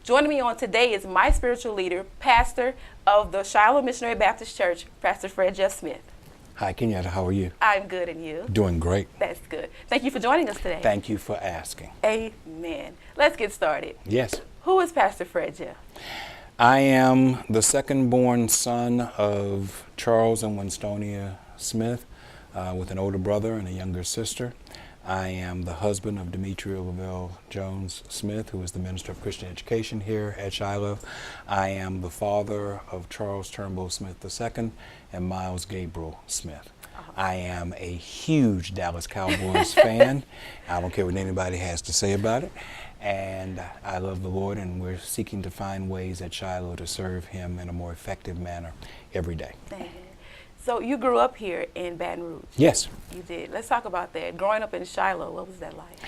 Joining me on today is my spiritual leader, pastor of the Shiloh Missionary Baptist Church, Pastor FJS Smith. Hi, Kenyatta. How are you? I'm good, and you? Doing great. That's good. Thank you for joining us today. Thank you for asking. Amen. Let's get started. Yes. Who is Pastor FJS? I am the second-born son of Charles and Winstonia Smith, with an older brother and a younger sister. I am the husband of Demetria Lavelle Jones Smith, who is the Minister of Christian Education here at Shiloh. I am the father of Charles Turnbull Smith II and Miles Gabriel Smith. I am a huge Dallas Cowboys fan. I don't care what anybody has to say about it. And I love the Lord, and we're seeking to find ways at Shiloh to serve Him in a more effective manner every day. Amen. So you grew up here in Baton Rouge? Yes. You did. Let's talk about that. Growing up in Shiloh, what was that like?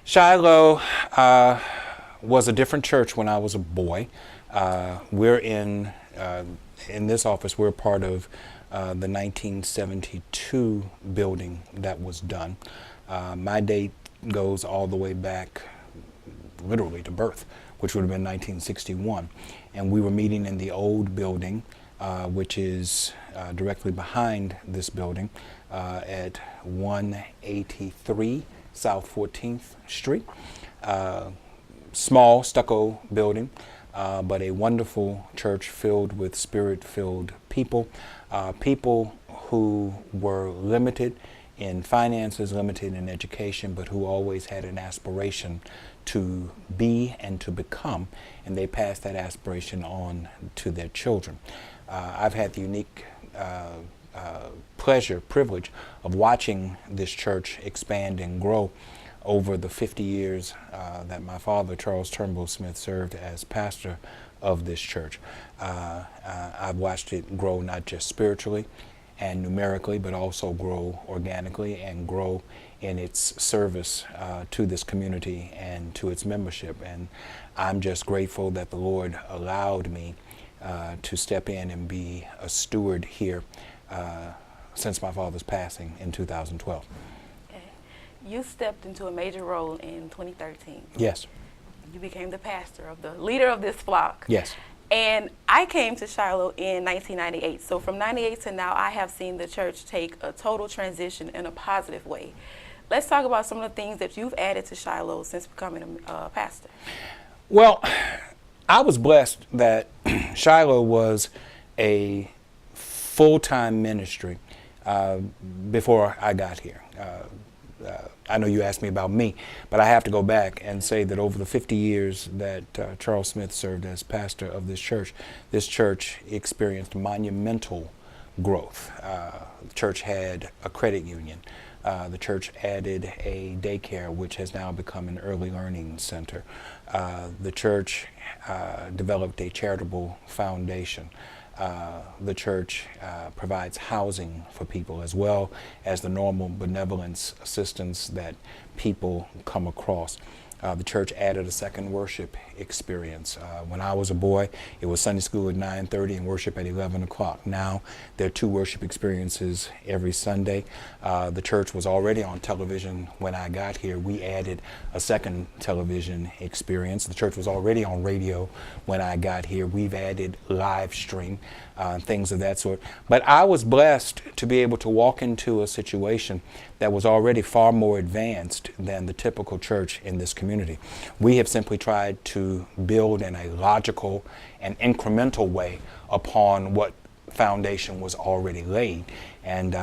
Shiloh was a different church when I was a boy. We're in this office, we're part of the 1972 building that was done. My date goes all the way back literally to birth, which would have been 1961. And we were meeting in the old building, which is directly behind this building at 183 South 14th Street. Small stucco building, but a wonderful church filled with spirit-filled people, people who were limited in finances, limited in education, but who always had an aspiration to be and to become, and they passed that aspiration on to their children. I've had the unique privilege of watching this church expand and grow over the 50 years that my father, Charles Turnbull Smith, served as pastor of this church. I've watched it grow not just spiritually and numerically, but also grow organically and grow in its service to this community and to its membership. And I'm just grateful that the Lord allowed me to step in and be a steward here since my father's passing in 2012. Okay. You stepped into a major role in 2013. Yes. You became the pastor of the leader of this flock. Yes. And I came to Shiloh in 1998. So from 98 to now, I have seen the church take a total transition in a positive way. Let's talk about some of the things that you've added to Shiloh since becoming a pastor. Well, I was blessed that Shiloh was a full-time ministry before I got here. I know you asked me about me, but I have to go back and say that over the 50 years that Charles Smith served as pastor of this church experienced monumental growth. The church had a credit union. The church added a daycare, which has now become an early learning center. The church developed a charitable foundation. The church provides housing for people, as well as the normal benevolence assistance that people come across. The church added a second worship experience. When I was a boy, it was Sunday school at 9:30 and worship at 11 o'clock. Now there are 2 worship experiences every Sunday. The church was already on television when I got here. We added a second television experience. The church was already on radio when I got here. We've added live stream, things of that sort. But I was blessed to be able to walk into a situation that was already far more advanced than the typical church in this community. We have simply tried to build in a logical and incremental way upon what foundation was already laid. And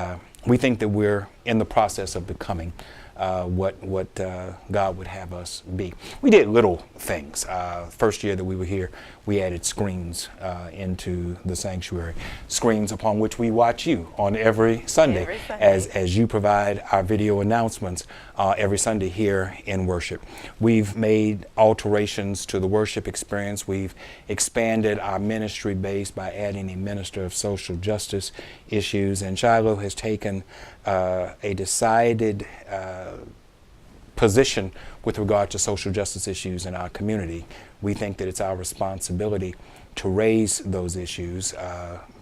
we think that we're in the process of becoming what God would have us be. We did little things. First year that we were here, we added screens into the sanctuary, screens upon which we watch you on every Sunday. As you provide our video announcements every Sunday here in worship. We've made alterations to the worship experience. We've expanded our ministry base by adding a minister of social justice issues, and Shiloh has taken a decided position with regard to social justice issues in our community we think that it's our responsibility to raise those issues,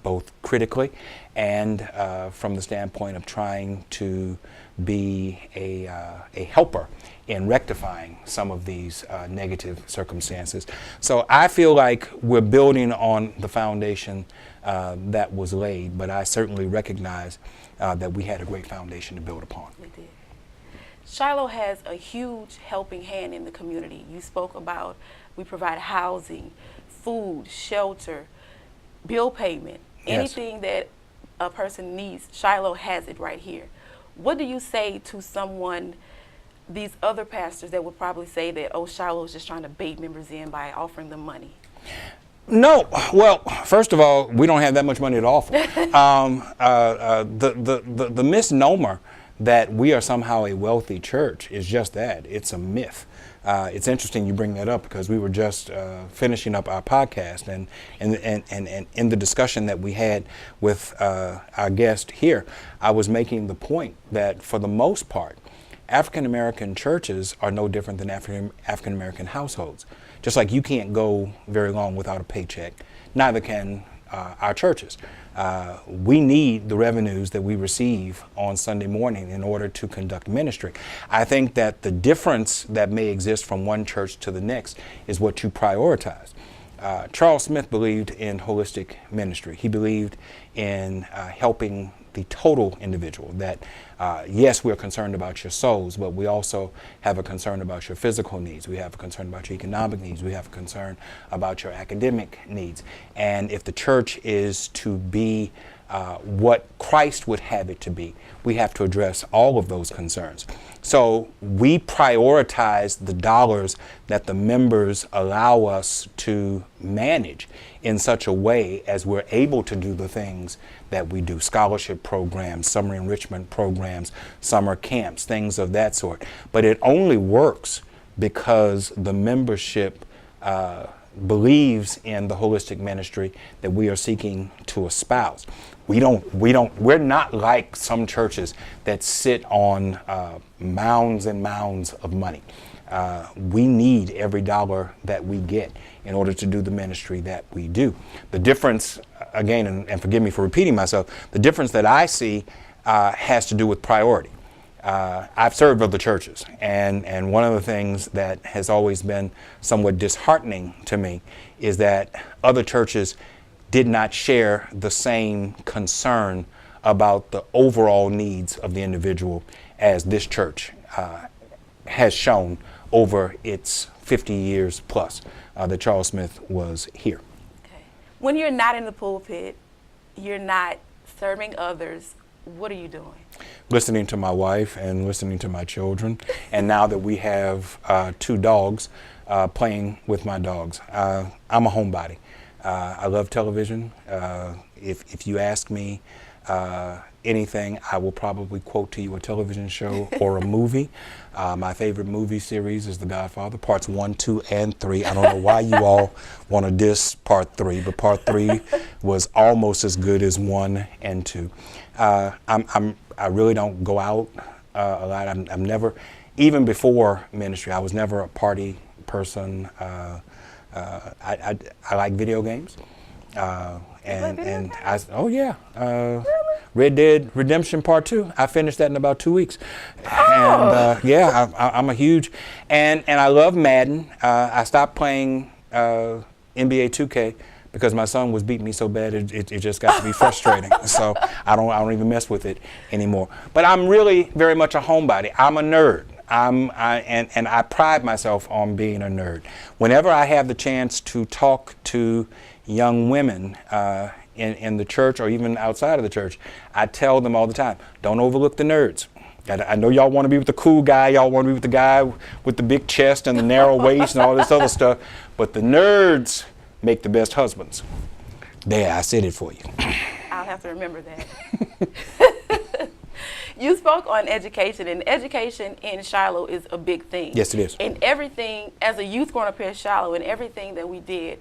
both critically and from the standpoint of trying to be a helper in rectifying some of these negative circumstances. So I feel like we're building on the foundation that was laid, but I certainly recognize that we had a great foundation to build upon. We did. Shiloh has a huge helping hand in the community. You spoke about we provide housing, food, shelter, bill payment, anything that a person needs. Shiloh has it right here. What do you say to someone, these other pastors that would probably say that, oh, Shiloh is just trying to bait members in by offering them money? No. Well, first of all, we don't have that much money to offer. The misnomer that we are somehow a wealthy church is just that. It's a myth. It's interesting you bring that up because we were just finishing up our podcast, and in the discussion that we had with our guest here, I was making the point that for the most part, African American churches are no different than African American households. Just like you can't go very long without a paycheck, neither can our churches. We need the revenues that we receive on Sunday morning in order to conduct ministry. I think that the difference that may exist from one church to the next is what you prioritize. Charles Smith believed in holistic ministry. He believed in helping the total individual, that yes, we're concerned about your souls, but we also have a concern about your physical needs. We have a concern about your economic needs. We have a concern about your academic needs. And if the church is to be what Christ would have it to be, we have to address all of those concerns. So we prioritize the dollars that the members allow us to manage in such a way as we're able to do the things that we do: scholarship programs, summer enrichment programs, summer camps, things of that sort. But it only works because the membership believes in the holistic ministry that we are seeking to espouse. We're not like some churches that sit on mounds and mounds of money. We need every dollar that we get in order to do the ministry that we do. The difference, again, and forgive me for repeating myself, the difference that I see has to do with priority. I've served other churches, and one of the things that has always been somewhat disheartening to me is that other churches did not share the same concern about the overall needs of the individual as this church has shown over its 50 years plus that Charles Smith was here. Okay. When you're not in the pulpit, you're not serving others, what are you doing? Listening to my wife and listening to my children. And now that we have 2 dogs, playing with my dogs. I'm a homebody. I love television. If you ask me anything, I will probably quote to you a television show or a movie. My favorite movie series is The Godfather, parts 1, 2, and 3. I don't know why you all want to diss part 3, but part 3 was almost as good as 1 and 2. I really don't go out a lot. I'm never, even before ministry, I was never a party person. I like video games. Oh yeah. Really? Red Dead Redemption Part 2. I finished that in about 2 weeks. Oh. And yeah, I'm a huge, and I love Madden. I stopped playing NBA 2K because my son was beating me so bad it just got to be frustrating. So I don't even mess with it anymore. But I'm really very much a homebody. I'm a nerd. And I pride myself on being a nerd. Whenever I have the chance to talk to young women in the church or even outside of the church, I tell them all the time, don't overlook the nerds. I know y'all want to be with the cool guy, y'all want to be with the guy with the big chest and the narrow waist and all this other stuff, but the nerds make the best husbands. There, I said it for you. I'll have to remember that. You spoke on education, and education in Shiloh is a big thing. Yes, it is. And everything, as a youth growing up here in Shiloh, and everything that we did,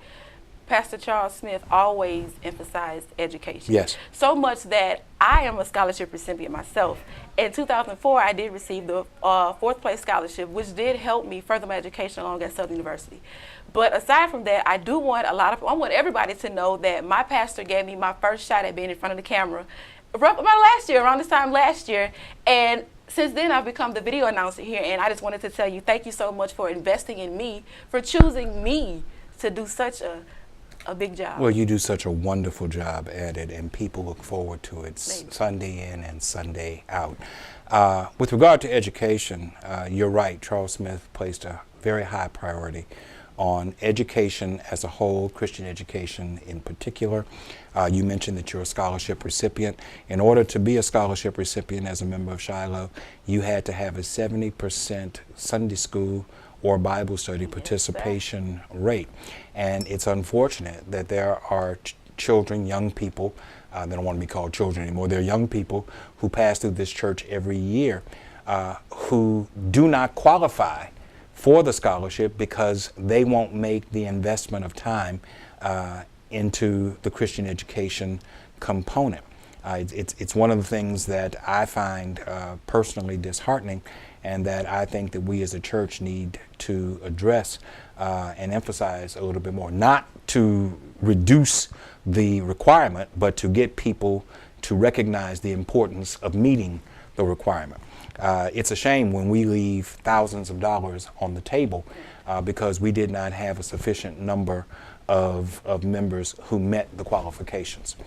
Pastor Charles Smith always emphasized education. Yes. So much that I am a scholarship recipient myself. In 2004, I did receive the 4th place scholarship, which did help me further my education along at Southern University. But aside from that, I want everybody to know that my pastor gave me my first shot at being in front of the camera around this time last year. And since then, I've become the video announcer here. And I just wanted to tell you, thank you so much for investing in me, for choosing me to do such a big job. Well, you do such a wonderful job at it, and people look forward to it Sunday in and Sunday out. With regard to education, you're right. Charles Smith placed a very high priority on education as a whole, Christian education in particular. You mentioned that you're a scholarship recipient. In order to be a scholarship recipient as a member of Shiloh, you had to have a 70% Sunday school or Bible study participation rate. And it's unfortunate that there are children, young people, they don't want to be called children anymore, they're young people who pass through this church every year who do not qualify for the scholarship because they won't make the investment of time into the Christian education component. It's one of the things that I find personally disheartening, and that I think that we as a church need to address and emphasize a little bit more. Not to reduce the requirement, but to get people to recognize the importance of meeting the requirement. It's a shame when we leave thousands of dollars on the table because we did not have a sufficient number of members who met the qualifications.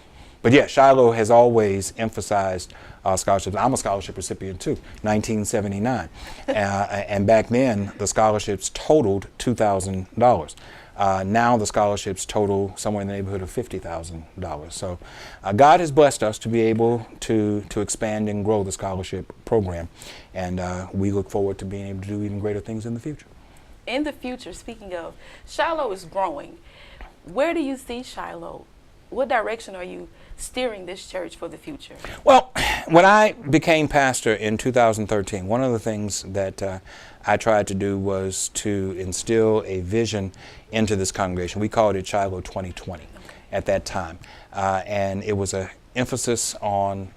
But yeah, Shiloh has always emphasized scholarships. I'm a scholarship recipient too, 1979. And back then, the scholarships totaled $2,000. Now the scholarships total somewhere in the neighborhood of $50,000. So God has blessed us to be able to expand and grow the scholarship program. And we look forward to being able to do even greater things in the future. In the future, speaking of, Shiloh is growing. Where do you see Shiloh? What direction are you steering this church for the future? Well, when I became pastor in 2013, one of the things that I tried to do was to instill a vision into this congregation. We called it Shiloh 2020 at that time. And it was an emphasis on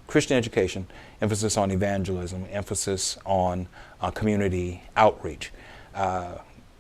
Christian education, emphasis on evangelism, emphasis on community outreach.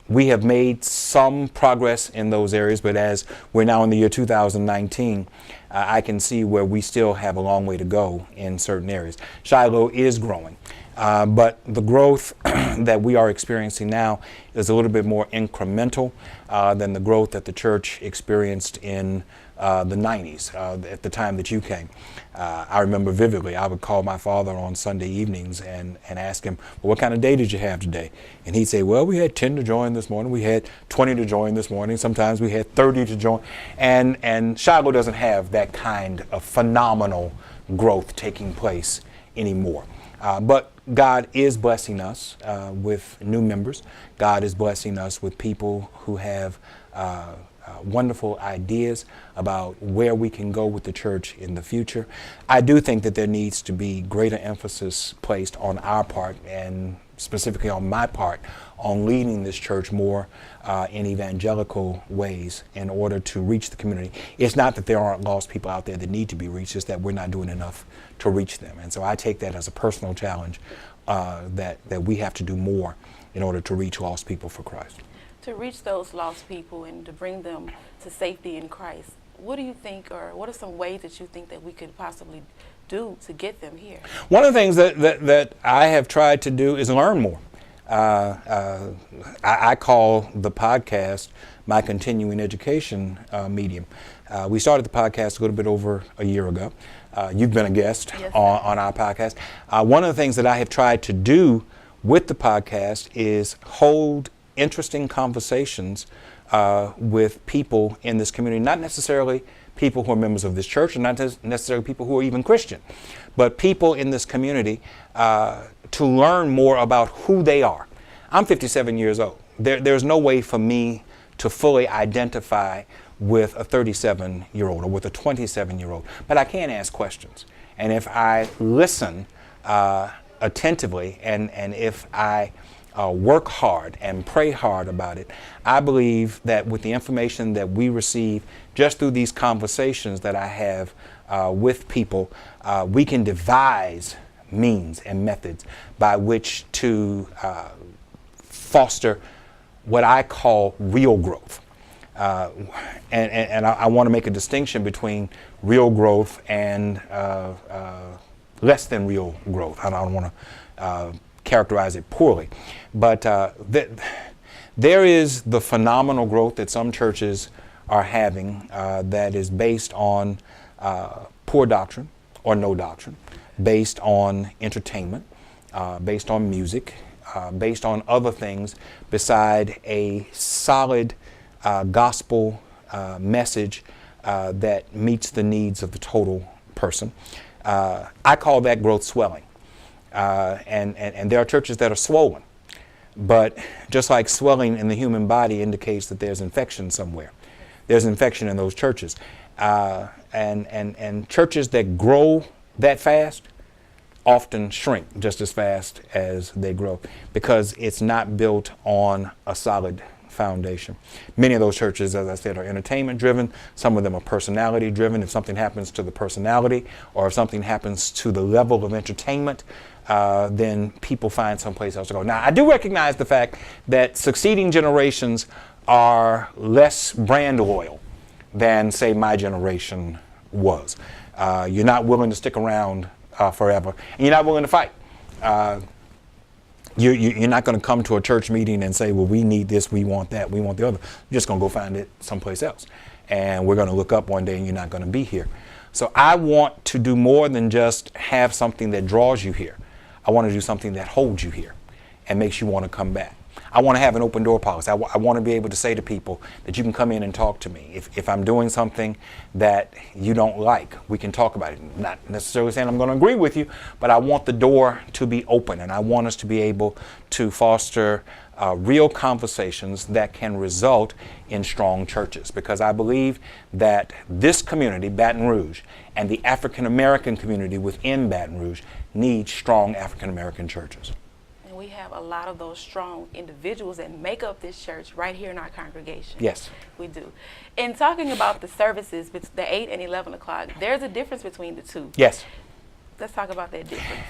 We have made some progress in those areas, but as we're now in the year 2019, I can see where we still have a long way to go in certain areas. Shiloh is growing, but the growth that we are experiencing now is a little bit more incremental than the growth that the church experienced in the 90s, at the time that you came. I remember vividly, I would call my father on Sunday evenings and ask him, well, what kind of day did you have today? And he'd say, well, we had 10 to join this morning, we had 20 to join this morning, sometimes we had 30 to join. And Shiloh doesn't have that kind of phenomenal growth taking place anymore. But God is blessing us with new members. God is blessing us with people who have wonderful ideas about where we can go with the church in the future. I do think that there needs to be greater emphasis placed on our part, and specifically on my part, on leading this church more in evangelical ways in order to reach the community. It's not that there aren't lost people out there that need to be reached, it's that we're not doing enough to reach them. And so I take that as a personal challenge that we have to do more in order to reach lost people for Christ. To reach those lost people and to bring them to safety in Christ, what do you think, or what are some ways that you think that we could possibly do to get them here? One of the things that I have tried to do is learn more. I call the podcast my continuing education medium. We started the podcast a little bit over a year ago. You've been a guest on our podcast. One of the things that I have tried to do with the podcast is hold interesting conversations with people in this community, not necessarily people who are members of this church, or not necessarily people who are even Christian, but people in this community to learn more about who they are. I'm 57 years old. There's no way for me to fully identify with a 37-year-old or with a 27-year-old, but I can ask questions. And if I listen attentively and if I work hard and pray hard about it, I believe that with the information that we receive just through these conversations that I have with people, we can devise means and methods by which to foster what I call real growth. And I want to make a distinction between real growth and less than real growth. I don't want to characterize it poorly. But there is the phenomenal growth that some churches are having that is based on poor doctrine or no doctrine, based on entertainment, based on music, based on other things beside a solid gospel message that meets the needs of the total person. I call that growth swelling. And there are churches that are swollen. But just like swelling in the human body indicates that there's infection somewhere, there's infection in those churches. And churches that grow that fast often shrink just as fast as they grow because it's not built on a solid foundation. Many of those churches, as I said, are entertainment driven. Some of them are personality driven. If something happens to the personality or if something happens to the level of entertainment, then people find someplace else to go. Now, I do recognize the fact that succeeding generations are less brand loyal than, say, my generation was. You're not willing to stick around forever, and you're not willing to fight. You're not going to come to a church meeting and say, well, we need this, we want that, we want the other. You're just going to go find it someplace else. And we're going to look up one day and you're not going to be here. So I want to do more than just have something that draws you here. I want to do something that holds you here and makes you want to come back. I want to have an open door policy. I want to be able to say to people that you can come in and talk to me. If I'm doing something that you don't like, we can talk about it. Not necessarily saying I'm going to agree with you, but I want the door to be open, and I want us to be able to foster real conversations that can result in strong churches. Because I believe that this community, Baton Rouge, and the African American community within Baton Rouge need strong African American churches. We have a lot of those strong individuals that make up this church right here in our congregation. Yes. We do. In talking about the services, the 8 and 11 o'clock, there's a difference between the two. Yes. Let's talk about that difference.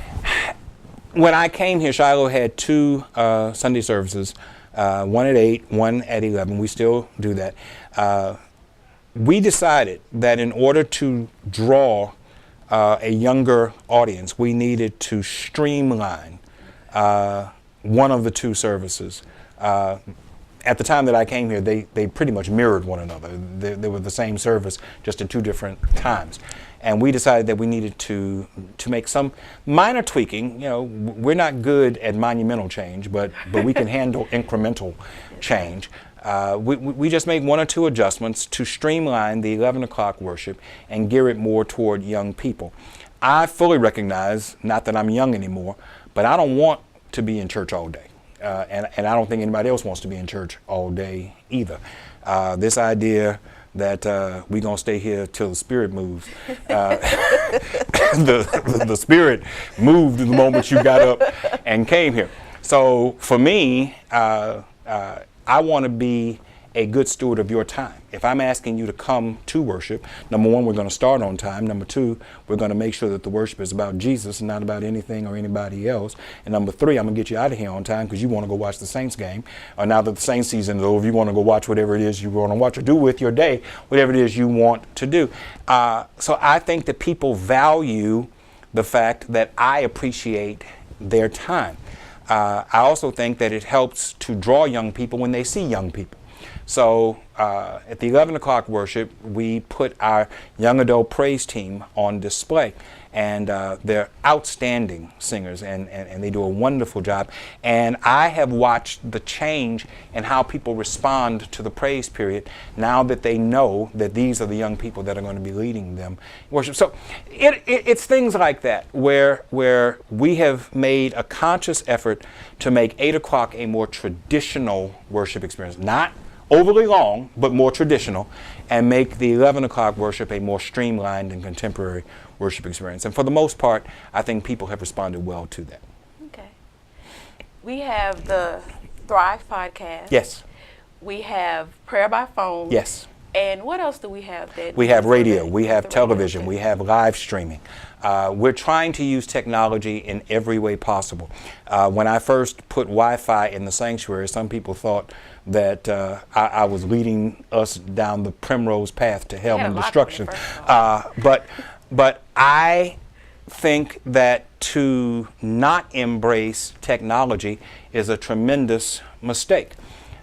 When I came here, Shiloh had two Sunday services, one at 8, one at 11. We still do that. We decided that in order to draw a younger audience, we needed to streamline one of the two services. At the time that I came here, they pretty much mirrored one another. They were the same service, just at two different times. And we decided that we needed to make some minor tweaking. You know, we're not good at monumental change, but we can handle incremental change. We just made one or two adjustments to streamline the 11 o'clock worship and gear it more toward young people. I fully recognize, not that I'm young anymore, but I don't want to be in church all day. And I don't think anybody else wants to be in church all day either. This idea that we're going to stay here till the Spirit moves. The Spirit moved the moment you got up and came here. So for me, I want to be a good steward of your time. If I'm asking you to come to worship, number one, we're going to start on time. Number two, we're going to make sure that the worship is about Jesus and not about anything or anybody else. And number three, I'm going to get you out of here on time because you want to go watch the Saints game. Or now that the Saints season is over, you want to go watch whatever it is you want to watch or do with your day, whatever it is you want to do. So I think that people value the fact that I appreciate their time. I also think that it helps to draw young people when they see young people. So at the 11 o'clock worship, we put our young adult praise team on display. And they're outstanding singers, and they do a wonderful job. And I have watched the change in how people respond to the praise period now that they know that these are the young people that are going to be leading them worship. So it's things like that where we have made a conscious effort to make 8 o'clock a more traditional worship experience. Not overly long, but more traditional, and make the 11 o'clock worship a more streamlined and contemporary worship experience. And for the most part, I think people have responded well to that. Okay. We have the Thrive podcast. Yes. We have prayer by phone. Yes. And what else do we have? We have radio, we the have radio television, too. we have live streaming. We're trying to use technology in every way possible. When I first put Wi-Fi in the sanctuary, some people thought that I was leading us down the primrose path to hell and destruction. But I think that to not embrace technology is a tremendous mistake.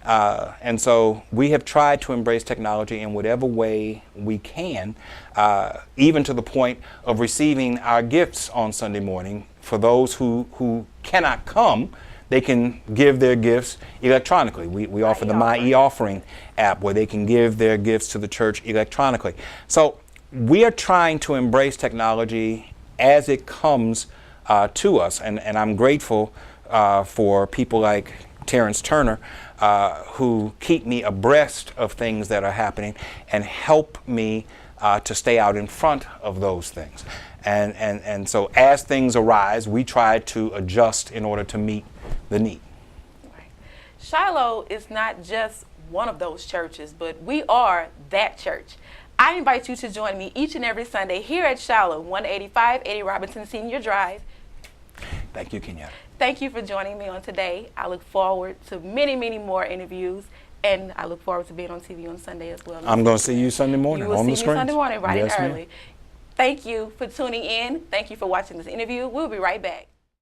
And so we have tried to embrace technology in whatever way we can, even to the point of receiving our gifts on Sunday morning. For those who cannot come, they can give their gifts electronically. We offer the My E-Offering app where they can give their gifts to the church electronically. So we are trying to embrace technology as it comes to us. And I'm grateful for people like Terrence Turner, who keep me abreast of things that are happening and help me to stay out in front of those things. And so as things arise, we try to adjust in order to meet the need. Right. Shiloh is not just one of those churches, but we are that church. I invite you to join me each and every Sunday here at Shiloh, 185 80 Robinson Senior Drive. Thank you, Kenyatta. Thank you for joining me on today. I look forward to many, many more interviews, and I look forward to being on TV on Sunday as well. I'm going to see you Sunday morning on the screen. You will see me Sunday morning, bright and Yes, early. ma'am. Thank you for tuning in. Thank you for watching this interview. We'll be right back.